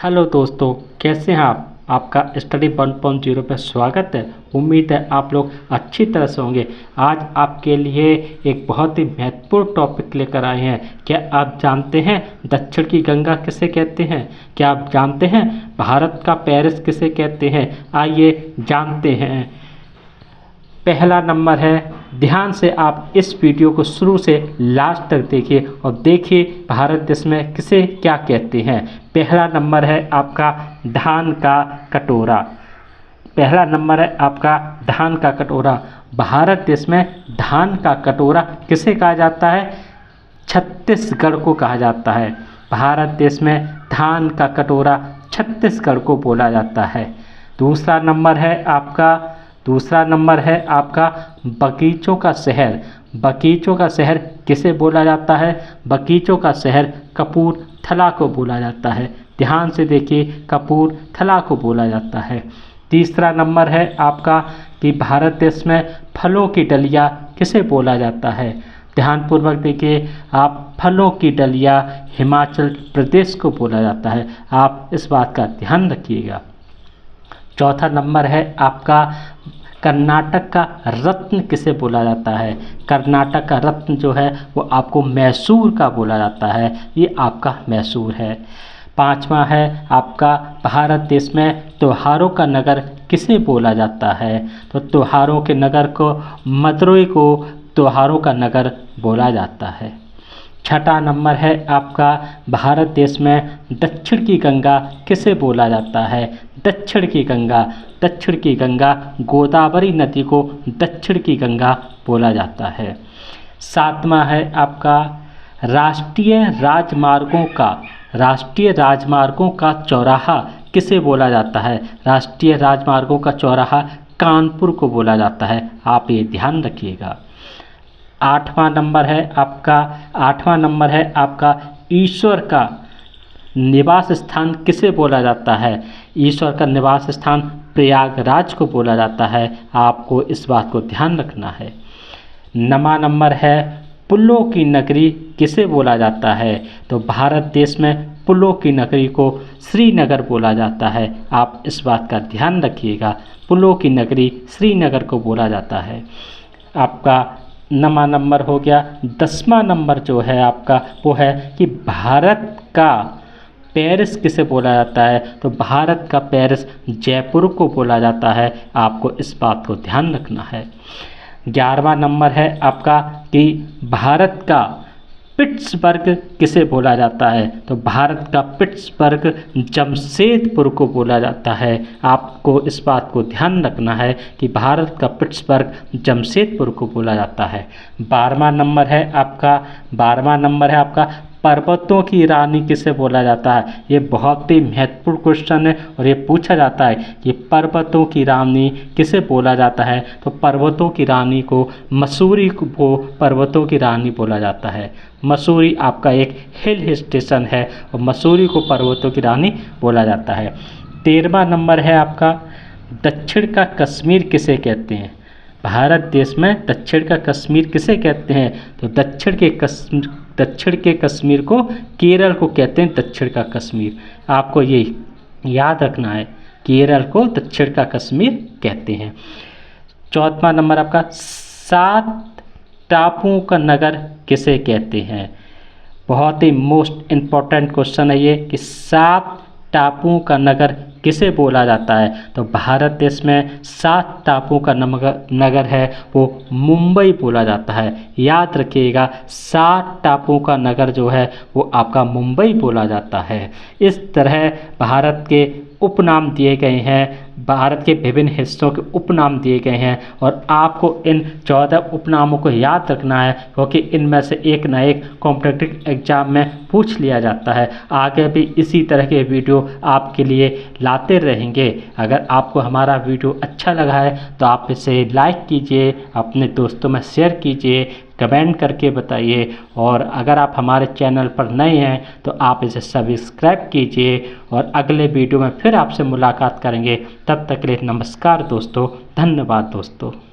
Hello दोस्तों, कैसे हैं आप। आपका स्टडी 1.0 पे स्वागत है। उम्मीद है आप लोग अच्छी तरह से होंगे। आज आपके लिए एक बहुत ही महत्वपूर्ण टॉपिक लेकर आए हैं। क्या आप जानते हैं दक्षिण की गंगा किसे कहते हैं? क्या आप जानते हैं भारत का पेरिस किसे कहते हैं? आइए जानते हैं। पहला नंबर है, ध्यान से आप इस वीडियो को शुरू से लास्ट तक देखिए और देखिए भारत देश में किसे क्या कहते हैं। पहला नंबर है आपका धान का कटोरा। पहला नंबर है आपका धान का कटोरा। भारत देश में धान का कटोरा किसे कहा जाता है? छत्तीसगढ़ को कहा जाता है। भारत देश में धान का कटोरा छत्तीसगढ़ को बोला जाता है। दूसरा नंबर है आपका बगीचों का शहर। बगीचों का शहर किसे बोला जाता है? बगीचों का शहर कपूरथला को बोला जाता है। ध्यान से देखिए, कपूरथला को बोला जाता है। तीसरा नंबर है आपका कि भारत देश में फलों की डलिया किसे बोला जाता है? ध्यानपूर्वक देखिए आप, फलों की डलिया हिमाचल प्रदेश को बोला जाता है। आप इस बात का ध्यान रखिएगा। चौथा नंबर है आपका कर्नाटक का रत्न किसे बोला जाता है? कर्नाटक का रत्न जो है वो आपको मैसूर का बोला जाता है। ये आपका मैसूर है। पांचवा है आपका भारत देश में त्योहारों का नगर किसे बोला जाता है? तो त्योहारों के नगर को, मदुरई को त्योहारों का नगर बोला जाता है। छठा नंबर है आपका भारत देश में दक्षिण की गंगा किसे बोला जाता है? दक्षिण की गंगा गोदावरी नदी को दक्षिण की गंगा बोला जाता है। सातवां है आपका राष्ट्रीय राजमार्गों का चौराहा किसे बोला जाता है? राष्ट्रीय राजमार्गों का चौराहा कानपुर को बोला जाता है। आप ये ध्यान रखिएगा। आठवां नंबर है आपका ईश्वर का निवास स्थान किसे बोला जाता है? ईश्वर का निवास स्थान प्रयागराज को बोला जाता है। आपको इस बात को ध्यान रखना है। नवा नंबर है पुलों की नगरी किसे बोला जाता है? तो भारत देश में पुलों की नगरी को श्रीनगर बोला जाता है। आप इस बात का ध्यान रखिएगा, पुलों की नगरी श्रीनगर को बोला जाता है। आपका नवा नंबर हो गया। 10वां नंबर जो है आपका वो है कि भारत का पेरिस किसे बोला जाता है? तो भारत का पेरिस जयपुर को बोला जाता है। आपको इस बात को ध्यान रखना है। 11वां नंबर है आपका कि भारत का पिट्सबर्ग किसे बोला जाता है? तो भारत का पिट्सबर्ग जमशेदपुर को बोला जाता है। आपको इस बात को ध्यान रखना है कि भारत का पिट्सबर्ग जमशेदपुर को बोला जाता है। 12वां नंबर है आपका पर्वतों की रानी किसे बोला जाता है? ये बहुत ही महत्वपूर्ण क्वेश्चन है और ये पूछा जाता है कि पर्वतों की रानी किसे बोला जाता है? तो पर्वतों की रानी को मसूरी को पर्वतों की रानी बोला जाता है। मसूरी आपका एक हिल स्टेशन है और मसूरी को पर्वतों की रानी बोला जाता है। 13वां नंबर है आपका दक्षिण का कश्मीर किसे कहते हैं? भारत देश में दक्षिण का कश्मीर किसे कहते हैं? तो दक्षिण के कश्मीर को केरल को कहते हैं। दक्षिण का कश्मीर, आपको ये याद रखना है, केरल को दक्षिण का कश्मीर कहते हैं। 14वां नंबर आपका 7 टापुओं का नगर किसे कहते हैं? बहुत ही मोस्ट इम्पॉर्टेंट क्वेश्चन है ये कि 7 टापुओं का नगर किसे बोला जाता है? तो भारत देश में 7 टापुओं का नगर है वो मुंबई बोला जाता है। याद रखिएगा, 7 टापुओं का नगर जो है वो आपका मुंबई बोला जाता है। इस तरह भारत के उपनाम दिए गए हैं, भारत के विभिन्न हिस्सों के उपनाम दिए गए हैं और आपको इन 14 उपनामों को याद रखना है क्योंकि इनमें से एक ना एक कॉम्पिटिटिव एग्जाम में पूछ लिया जाता है। आगे भी इसी तरह के वीडियो आपके लिए लाते रहेंगे। अगर आपको हमारा वीडियो अच्छा लगा है तो आप इसे लाइक कीजिए, अपने दोस्तों में शेयर कीजिए, कमेंट करके बताइए और अगर आप हमारे चैनल पर नए हैं तो आप इसे सब्सक्राइब कीजिए और अगले वीडियो में फिर आपसे मुलाकात करेंगे। तब तक के लिए नमस्कार दोस्तों, धन्यवाद दोस्तों।